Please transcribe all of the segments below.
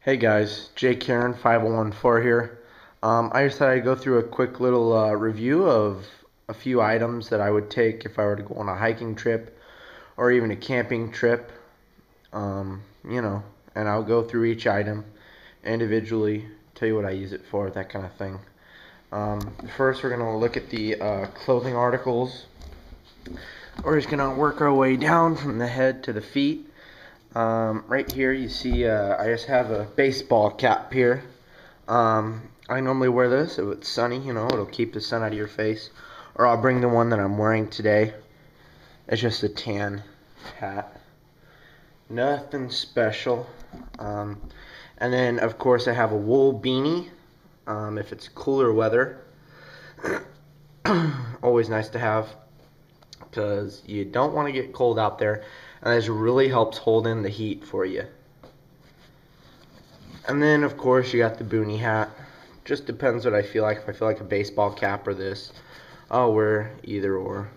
Hey guys, Jake Karen 5014 here. I just thought I'd go through a quick little review of a few items that I would take if I were to go on a hiking trip or even a camping trip. And I'll go through each item individually, tell you what I use it for, that kind of thing. First, we're going to look at the clothing articles. We're just going to work our way down from the head to the feet. Right here you see I just have a baseball cap here. I normally wear this if it's sunny, it'll keep the sun out of your face. Or I'll bring the one that I'm wearing today. It's just a tan hat. Nothing special. And then of course I have a wool beanie if it's cooler weather. Always nice to have, because you don't want to get cold out there, and this really helps hold in the heat for you. And then of course you got the boonie hat. Just depends what I feel like. If I feel like a baseball cap or this, I'll wear either or.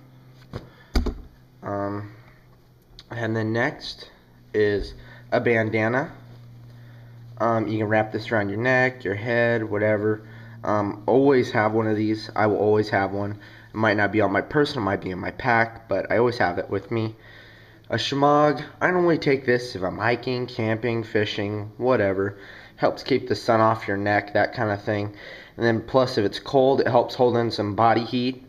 And then next is a bandana. You can wrap this around your neck, your head, whatever. Always have one of these. I will always have one. It might not be on my person, it might be in my pack, but I always have it with me. A shemagh. I normally take this if I'm hiking, camping, fishing, whatever. Helps keep the sun off your neck, that kind of thing. And then plus if it's cold, it helps hold in some body heat.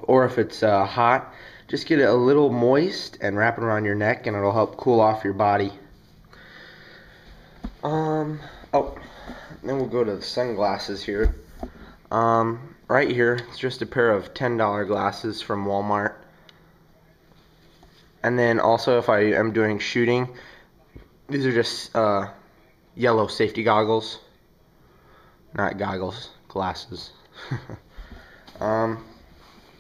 Or if it's hot, just get it a little moist and wrap it around your neck, and it'll help cool off your body. Then we'll go to the sunglasses here. Right here, it's just a pair of $10 glasses from Walmart. And then also if I am doing shooting, these are just yellow safety goggles. Not goggles, glasses. And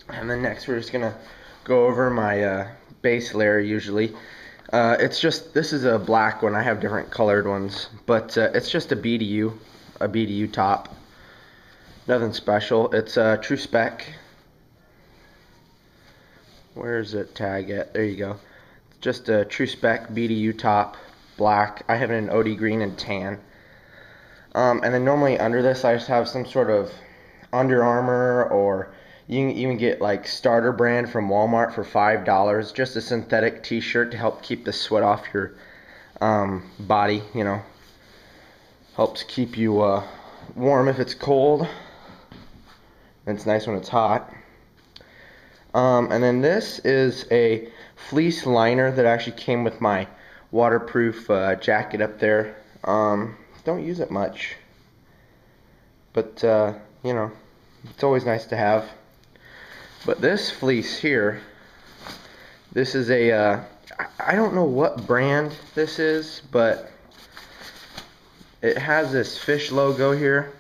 then next we're just going to go over my base layer usually. This is a black one. I have different colored ones, but it's just a BDU top. Nothing special. It's a True Spec. Where's it tag at? There you go. It's just a True Spec BDU top, black. I have it in OD green and tan. And then normally under this I just have some sort of Under Armour, or you can even get like Starter brand from Walmart for $5. Just a synthetic t-shirt to help keep the sweat off your body, Helps keep you warm if it's cold. And it's nice when it's hot. And then this is a fleece liner that actually came with my waterproof jacket up there. Don't use it much, but it's always nice to have. But this fleece here, this is a I don't know what brand this is, but it has this fish logo here.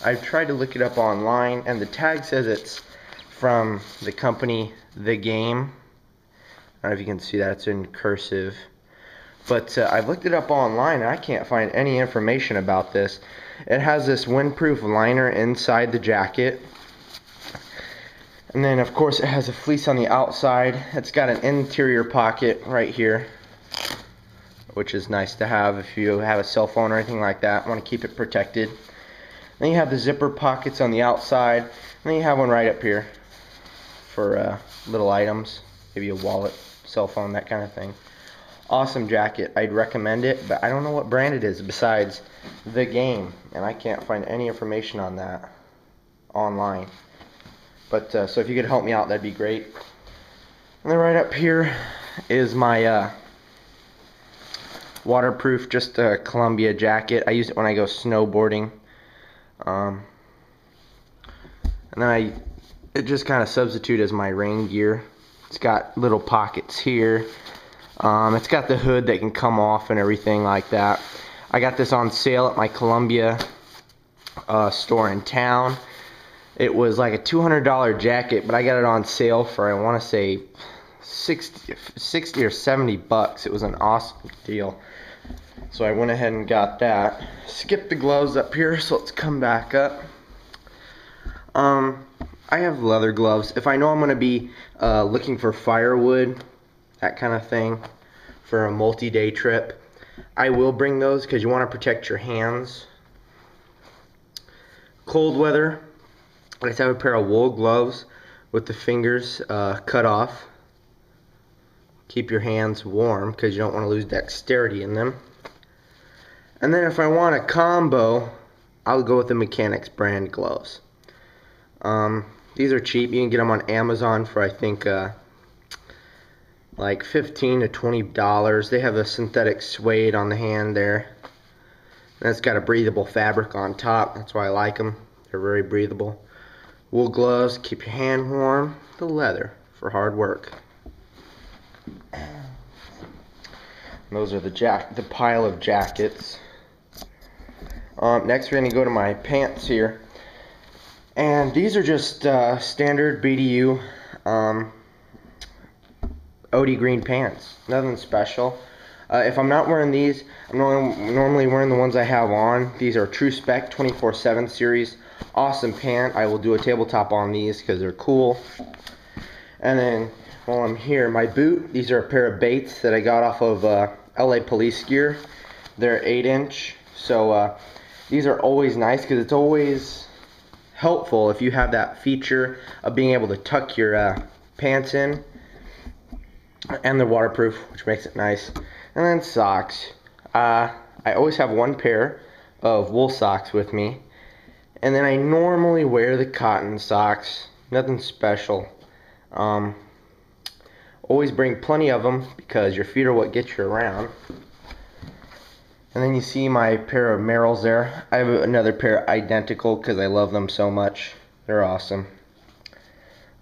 I've tried to look it up online, and the tag says it's from the company The Game. I don't know if you can see that, it's in cursive. But I've looked it up online and I can't find any information about this. It has this windproof liner inside the jacket. And then of course it has a fleece on the outside. It's got an interior pocket right here, which is nice to have if you have a cell phone or anything like that. Want to keep it protected. Then you have the zipper pockets on the outside. And then you have one right up here for little items, maybe a wallet, cell phone, that kind of thing. Awesome jacket. I'd recommend it, but I don't know what brand it is besides The Game, and I can't find any information on that online. But so if you could help me out, that'd be great. And then right up here is my waterproof, just a Columbia jacket. I use it when I go snowboarding. And then it just kind of substitute as my rain gear. It's got little pockets here. It's got the hood that can come off and everything like that. I got this on sale at my Columbia store in town. It was like a $200 jacket, but I got it on sale for, I want to say, 60 or 70 bucks. It was an awesome deal. So I went ahead and got that. Skip the gloves up here, so let's come back up. I have leather gloves. If I know I'm going to be looking for firewood, that kind of thing, for a multi-day trip, I will bring those because you want to protect your hands. Cold weather, I just have a pair of wool gloves with the fingers cut off. Keep your hands warm because you don't want to lose dexterity in them. And then if I want a combo, I'll go with the Mechanics brand gloves. These are cheap. You can get them on Amazon for I think like $15 to $20. They have a synthetic suede on the hand there. And it's got a breathable fabric on top. That's why I like them. They're very breathable. Wool gloves, keep your hand warm. The leather for hard work. And those are the pile of jackets. Next we're going to go to my pants here. And these are just standard BDU OD green pants. Nothing special. If I'm not wearing these, I'm normally wearing the ones I have on. These are True Spec 24/7 series. Awesome pant. I will do a tabletop on these because they're cool. And then while I'm here, my boot. These are a pair of Bates that I got off of LA Police Gear. They're 8-inch. So these are always nice because it's always helpful if you have that feature of being able to tuck your pants in. And they're waterproof, which makes it nice. And then socks. I always have one pair of wool socks with me. And then I normally wear the cotton socks. Nothing special. Always bring plenty of them because your feet are what get you around. And then you see my pair of Merrells there. I have another pair identical because I love them so much. They're awesome.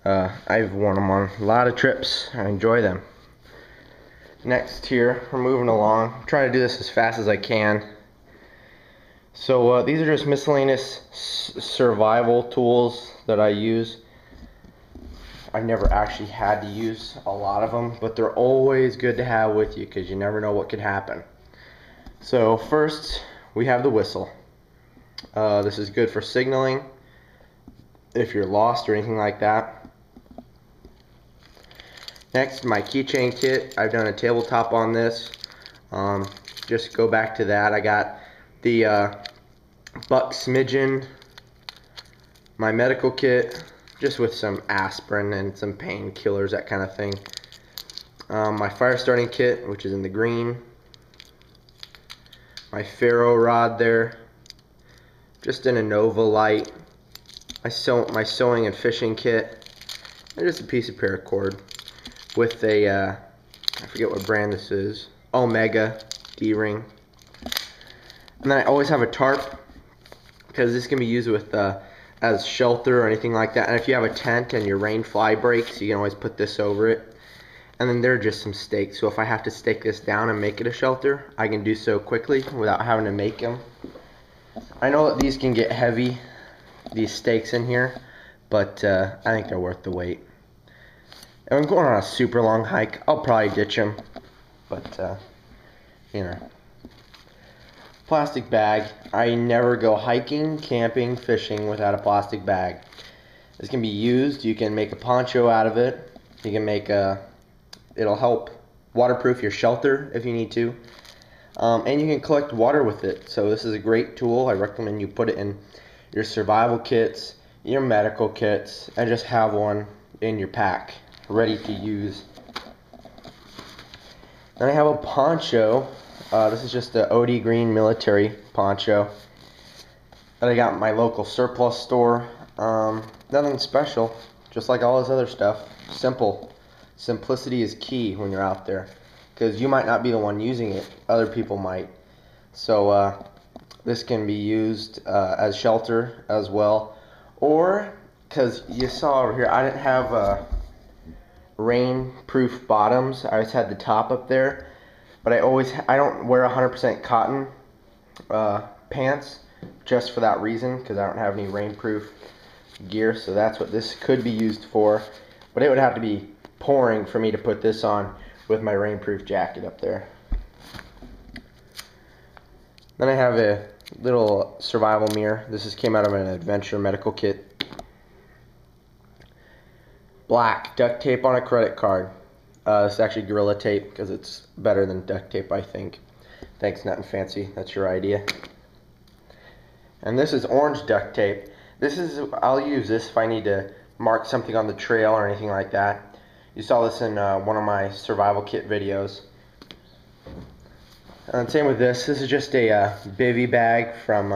I've worn them on a lot of trips. I enjoy them. Next here, we're moving along. I'm trying to do this as fast as I can. So these are just miscellaneous survival tools that I use. I've never actually had to use a lot of them, but they're always good to have with you because you never know what could happen. So first, we have the whistle. This is good for signaling if you're lost or anything like that. Next, my keychain kit. I've done a tabletop on this. Just go back to that. I got the Buck Smidgen, my medical kit, just with some aspirin and some painkillers, that kind of thing. My fire starting kit, which is in the green. My ferro rod there, just in a Nova Light. My sewing and fishing kit, and just a piece of paracord with a, I forget what brand this is, Omega D-ring. And then I always have a tarp, because this can be used with as shelter or anything like that. And if you have a tent and your rain fly breaks, you can always put this over it. And then there are just some stakes, so if I have to stake this down and make it a shelter, I can do so quickly without having to make them. I know that these can get heavy, these stakes in here, but I think they're worth the weight. If I'm going on a super long hike, I'll probably ditch them, but you know. Plastic bag. I never go hiking, camping, fishing without a plastic bag. This can be used. You can make a poncho out of it. You can make it'll help waterproof your shelter if you need to. And you can collect water with it. So this is a great tool. I recommend you put it in your survival kits, your medical kits, and just have one in your pack, ready to use. Then I have a poncho. This is just the OD Green military poncho that I got in my local surplus store. Nothing special, just like all this other stuff. Simple. Simplicity is key when you're out there, because you might not be the one using it, other people might. So this can be used as shelter as well, or because you saw over here, I didn't have rain-proof bottoms. I just had the top up there, but I don't wear 100% cotton pants just for that reason, because I don't have any rainproof gear. So that's what this could be used for, but it would have to be pouring for me to put this on with my rainproof jacket up there. Then I have a little survival mirror. This came out of an adventure medical kit. Black duct tape on a credit card. This is actually Gorilla Tape because it's better than duct tape, I think. Thanks, Nothing Fancy. That's your idea. And this is orange duct tape. I'll use this if I need to mark something on the trail or anything like that. You saw this in one of my survival kit videos. And same with this. This is just a bivy bag from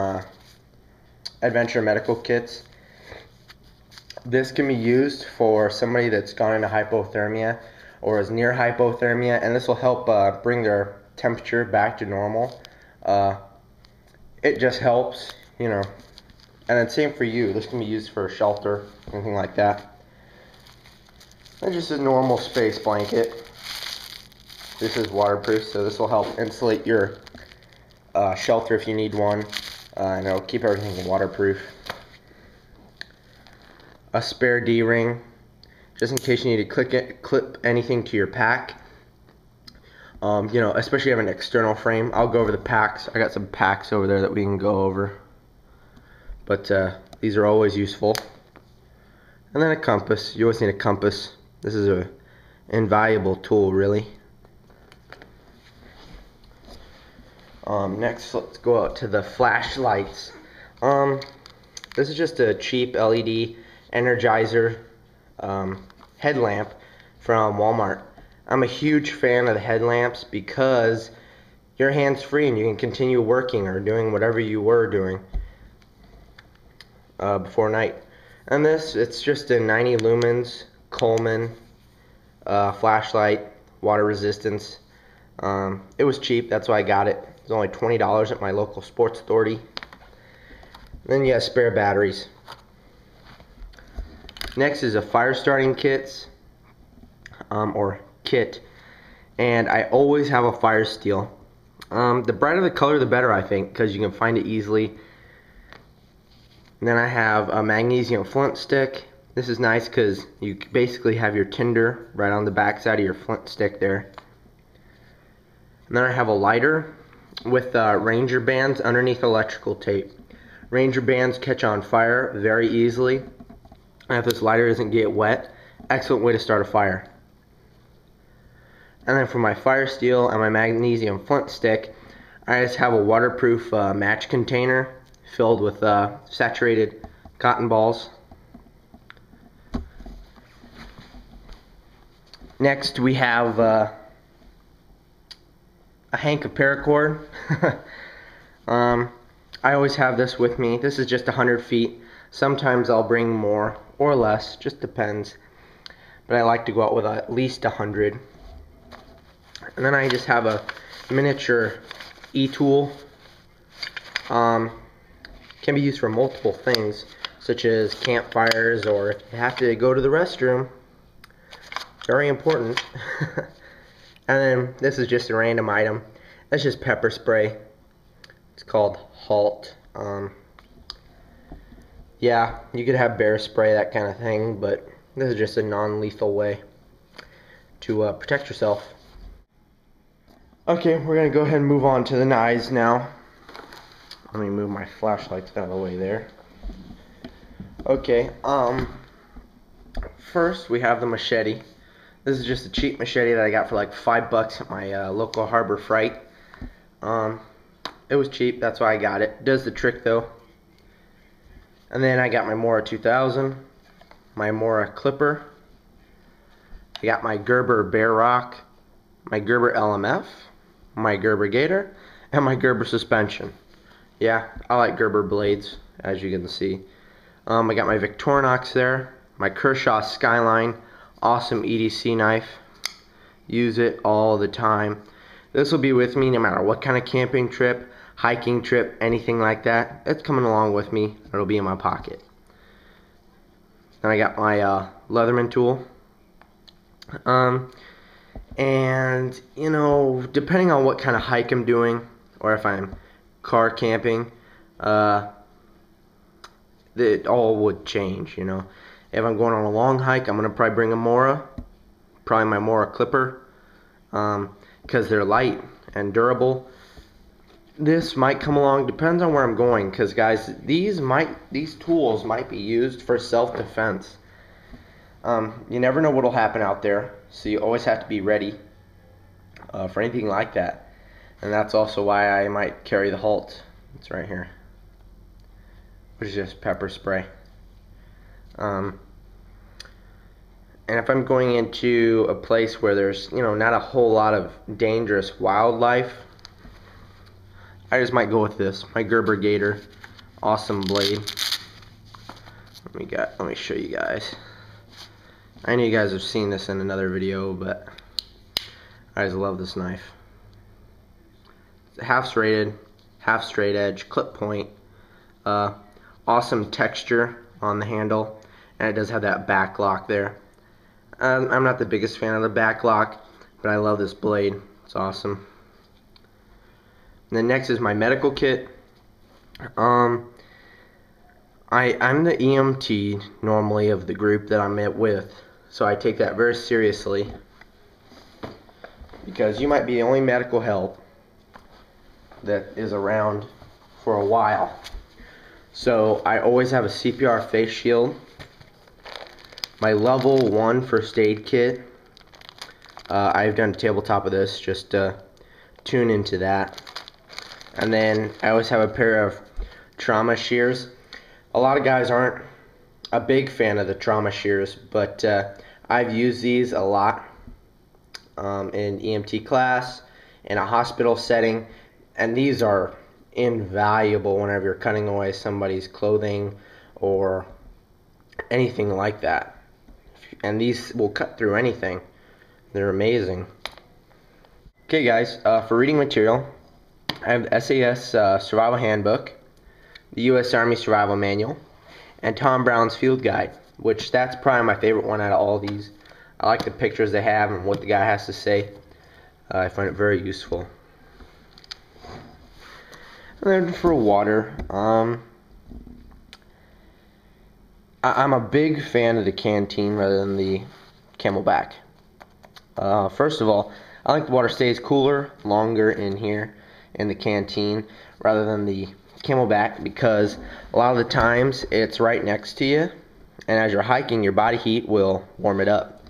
Adventure Medical Kits. This can be used for somebody that's gone into hypothermia or is near hypothermia, and this will help bring their temperature back to normal. It just helps, you know. And then same for you. This can be used for shelter, anything like that. And just a normal space blanket. This is waterproof, so this will help insulate your shelter if you need one, and it'll keep everything waterproof. A spare D-ring, just in case you need to clip anything to your pack. You know, especially if you have an external frame. I'll go over the packs. I got some packs over there that we can go over. But these are always useful. And then a compass. You always need a compass. This is an invaluable tool, really. Next, let's go out to the flashlights. This is just a cheap LED Energizer headlamp from Walmart. I'm a huge fan of the headlamps because you're hands-free and you can continue working or doing whatever you were doing before night. And this, it's just a 90 lumens Coleman flashlight, water resistance. It was cheap, that's why I got it. It was only $20 at my local Sports Authority. Then you have spare batteries. Next is a fire starting kit, and I always have a fire steel. The brighter the color, the better, I think, because you can find it easily. And then I have a magnesium flint stick. This is nice because you basically have your tinder right on the back side of your flint stick there. And then I have a lighter with Ranger bands underneath electrical tape. Ranger bands catch on fire very easily. And if this lighter doesn't get wet, excellent way to start a fire. And then for my fire steel and my magnesium flint stick, I just have a waterproof match container filled with saturated cotton balls. Next we have a hank of paracord. I always have this with me. This is just 100 feet. Sometimes I'll bring more or less, just depends. But I like to go out with at least 100. And then I just have a miniature e-tool. Can be used for multiple things, such as campfires, or if you have to go to the restroom. Very important. And then this is just a random item. That's just pepper spray. It's called Halt. Yeah, you could have bear spray, that kind of thing, but this is just a non-lethal way to protect yourself. Okay, we're going to go ahead and move on to the knives now. Let me move my flashlights out of the way there. Okay, first we have the machete. This is just a cheap machete that I got for like $5 at my local Harbor Freight. It was cheap, that's why I got it. Does the trick though. And then I got my Mora 2000, my Mora Clipper. I got my Gerber Bear Rock, my Gerber LMF, my Gerber Gator, and my Gerber suspension. Yeah, I like Gerber blades, as you can see. I got my Victorinox there, my Kershaw Skyline, awesome EDC knife. Use it all the time. This will be with me no matter what kind of camping trip, hiking trip, anything like that. It's coming along with me. It'll be in my pocket. Then I got my Leatherman tool. And, you know, depending on what kind of hike I'm doing, or if I'm car camping, it all would change, you know. If I'm going on a long hike, I'm going to probably bring a Mora, probably my Mora Clipper, because they're light and durable. This might come along, depends on where I'm going, because guys, these tools might be used for self-defense. You never know what will happen out there, so you always have to be ready for anything like that. And that's also why I might carry the Halt. It's right here, which is just pepper spray. And if I'm going into a place where there's, not a whole lot of dangerous wildlife, I just might go with this, my Gerber Gator. Awesome blade. Let me show you guys. I know you guys have seen this in another video, but I just love this knife. It's half serrated, half straight edge, clip point. Awesome texture on the handle, and it does have that back lock there. I'm not the biggest fan of the back lock, but I love this blade. It's awesome. And then next is my medical kit. I'm the EMT normally of the group that I'm with, so I take that very seriously, because you might be the only medical help that is around for a while. So I always have a CPR face shield, my level 1 first aid kit. I've done a tabletop of this just to tune into that. And then I always have a pair of trauma shears. A lot of guys aren't a big fan of the trauma shears, but I've used these a lot in EMT class, in a hospital setting, and these are invaluable whenever you're cutting away somebody's clothing or anything like that. And these will cut through anything. They're amazing. Okay guys, for reading material, I have the SAS Survival Handbook, the U.S. Army Survival Manual, and Tom Brown's Field Guide, which that's probably my favorite one out of all these. I like the pictures they have and what the guy has to say. I find it very useful. And then for water, I'm a big fan of the Canteen rather than the Camelback. First of all, I like the water stays cooler, longer in here in the Canteen rather than the Camelback, because a lot of the times it's right next to you, and as you're hiking, your body heat will warm it up.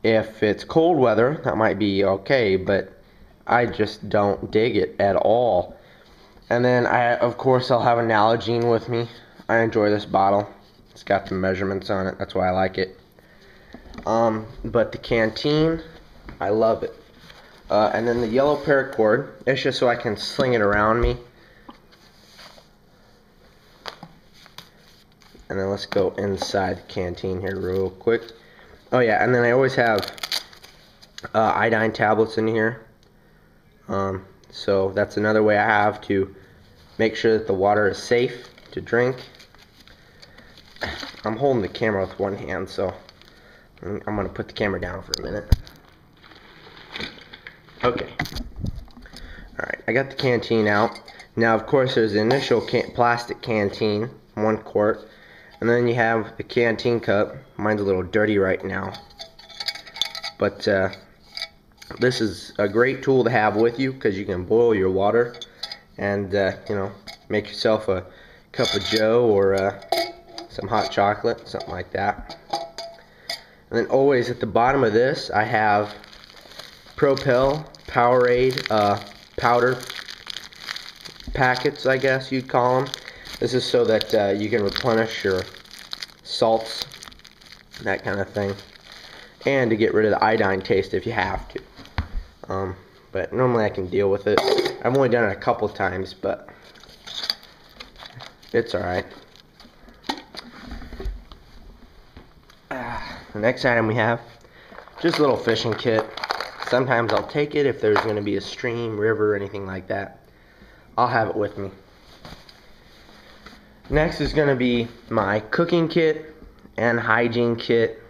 If it's cold weather, that might be okay, but I just don't dig it at all. And then of course I'll have a Nalgene with me. I enjoy this bottle. It's got the measurements on it, that's why I like it. But the Canteen, I love it. And then the yellow paracord, it's just so I can sling it around me. And then let's go inside the Canteen here real quick. Oh yeah, and then I always have iodine tablets in here. So that's another way I have to make sure that the water is safe to drink. I'm holding the camera with one hand, so I'm going to put the camera down for a minute. Okay. Alright, I got the Canteen out. Now, of course, there's the initial plastic Canteen, 1 quart. And then you have the Canteen cup. Mine's a little dirty right now. But this is a great tool to have with you, because you can boil your water and, make yourself a cup of joe or some hot chocolate, something like that. And then always at the bottom of this, I have Propel Powerade powder packets, I guess you'd call them. This is so that you can replenish your salts, that kind of thing, and to get rid of the iodine taste if you have to. But normally I can deal with it. I've only done it a couple times, but it's alright. The next item we have, just a little fishing kit. Sometimes I'll take it if there's going to be a stream, river, or anything like that. I'll have it with me. Next is going to be my cooking kit and hygiene kit.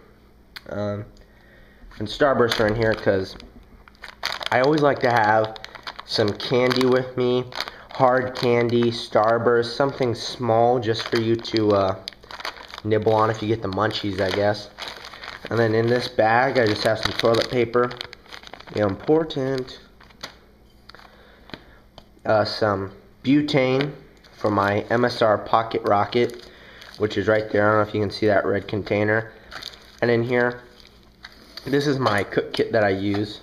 And Starburst are in here because I always like to have some candy with me. Hard candy, Starburst, something small just for you to nibble on if you get the munchies, I guess. And then in this bag, I just have some toilet paper. Important. Some butane for my MSR Pocket Rocket, which is right there. I don't know if you can see that red container. And in here, this is my cook kit that I use.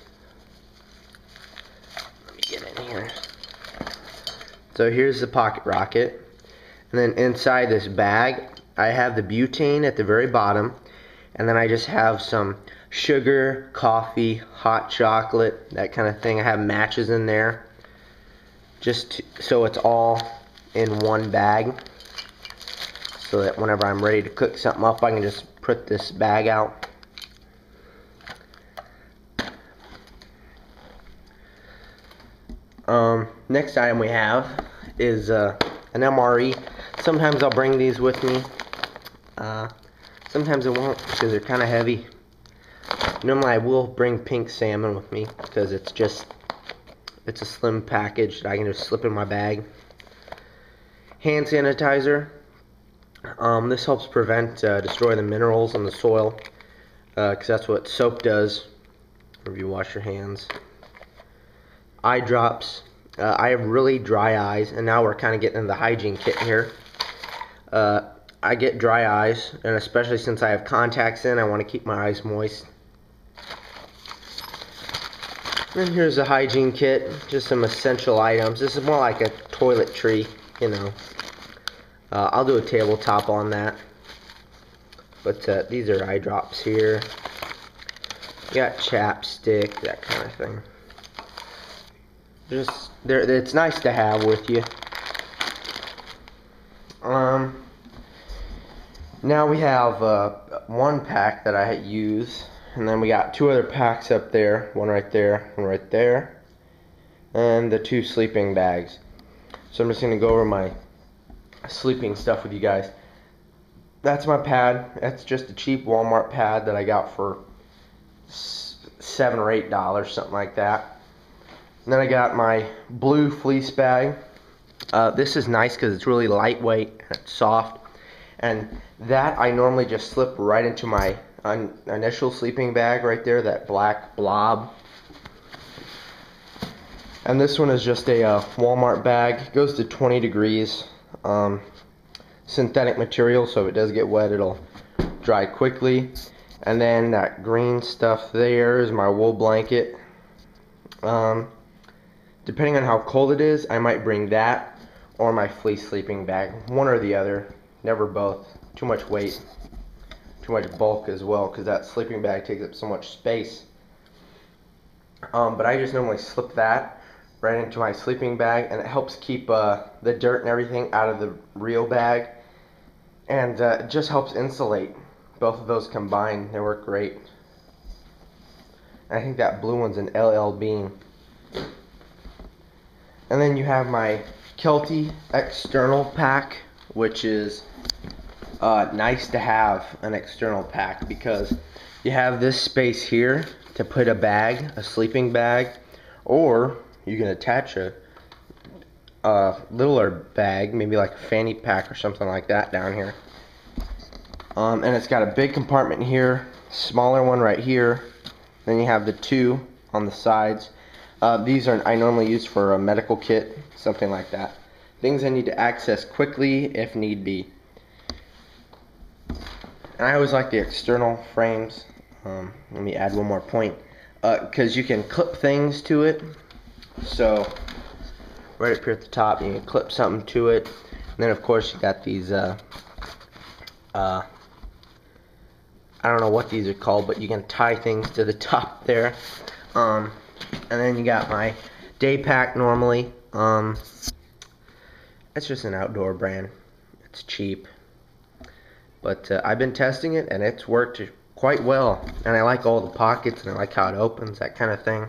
Let me get in here. So here's the pocket rocket, and then inside this bag I have the butane at the very bottom, and then I just have some sugar, coffee, hot chocolate, that kind of thing. I have matches in there, just so it's all in one bag, so that whenever I'm ready to cook something up, I can just put this bag out. Next item we have is an MRE. Sometimes I'll bring these with me. Sometimes I won't because they're kind of heavy. Normally I will bring pink salmon with me because it's a slim package that I can just slip in my bag. Hand sanitizer. This helps prevent destroy the minerals in the soil, because that's what soap does whenever you wash your hands. Eye drops. I have really dry eyes, and now we're kind of getting into the hygiene kit here. I get dry eyes, and especially since I have contacts in, I want to keep my eyes moist. And here's a hygiene kit, just some essential items. This is more like a toiletry, you know. I'll do a tabletop on that. But these are eye drops here. You got chapstick, that kind of thing. It's nice to have with you. Now we have one pack that I use, and then we got two other packs up there, one right there, and the two sleeping bags. So I'm just going to go over my sleeping stuff with you guys. That's my pad. That's just a cheap Walmart pad that I got for $7 or $8, something like that. And then I got my blue fleece bag. This is nice because it's really lightweight and it's soft. And that I normally just slip right into my initial sleeping bag right there, that black blob. And this one is just a Walmart bag. It goes to 20 degrees. Synthetic material, so if it does get wet, it'll dry quickly. And then that green stuff there is my wool blanket. Depending on how cold it is, I might bring that or my fleece sleeping bag. One or the other, never both. Too much weight, too much bulk as well, because that sleeping bag takes up so much space. But I just normally slip that right into my sleeping bag, and it helps keep the dirt and everything out of the real bag, and it just helps insulate. Both of those combined, they work great. I think that blue one's an LL Bean. And then you have my Kelty external pack, which is nice to have an external pack because you have this space here to put a bag, a sleeping bag, or you can attach a littler bag, maybe like a fanny pack or something like that down here. And it's got a big compartment here, smaller one right here. Then you have the two on the sides. These are I normally use for a medical kit, something like that. Things I need to access quickly if need be. And I always like the external frames. Let me add one more point, because you can clip things to it. So right up here at the top, you can clip something to it. And then of course you got these. I don't know what these are called, but you can tie things to the top there. And then you got my day pack normally. It's just an outdoor brand. It's cheap. But I've been testing it and it's worked quite well. And I like all the pockets and I like how it opens, that kind of thing.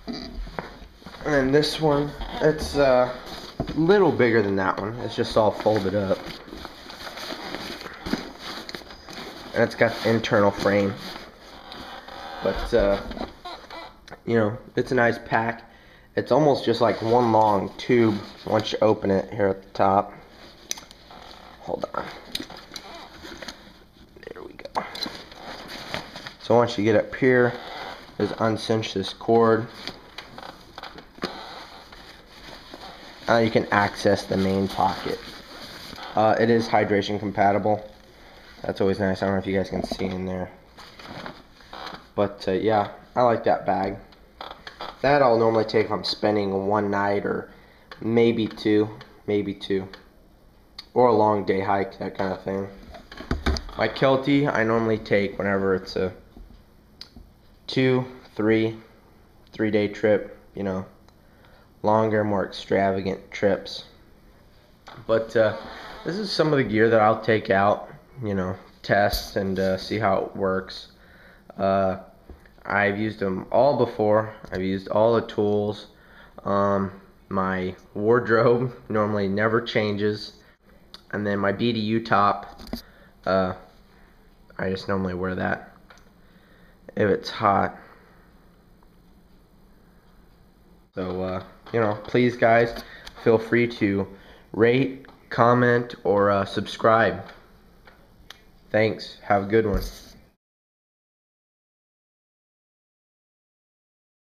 And then this one, it's a little bigger than that one. It's just all folded up. And it's got the internal frame. But you know, it's a nice pack. It's almost just like one long tube once you open it here at the top. Hold on. There we go. So once you get up here, just uncinch this cord. You can access the main pocket. It is hydration compatible. That's always nice. I don't know if you guys can see in there. But yeah, I like that bag. That I'll normally take if I'm spending one night or maybe two, or a long day hike, that kind of thing. My Kelty I normally take whenever it's a 3-day trip, you know, longer, more extravagant trips. But this is some of the gear that I'll take out, you know, test and see how it works. I've used them all before. I've used all the tools. My wardrobe normally never changes. And then my BDU top, I just normally wear that if it's hot. So, you know, please guys, feel free to rate, comment, or subscribe. Thanks. Have a good one.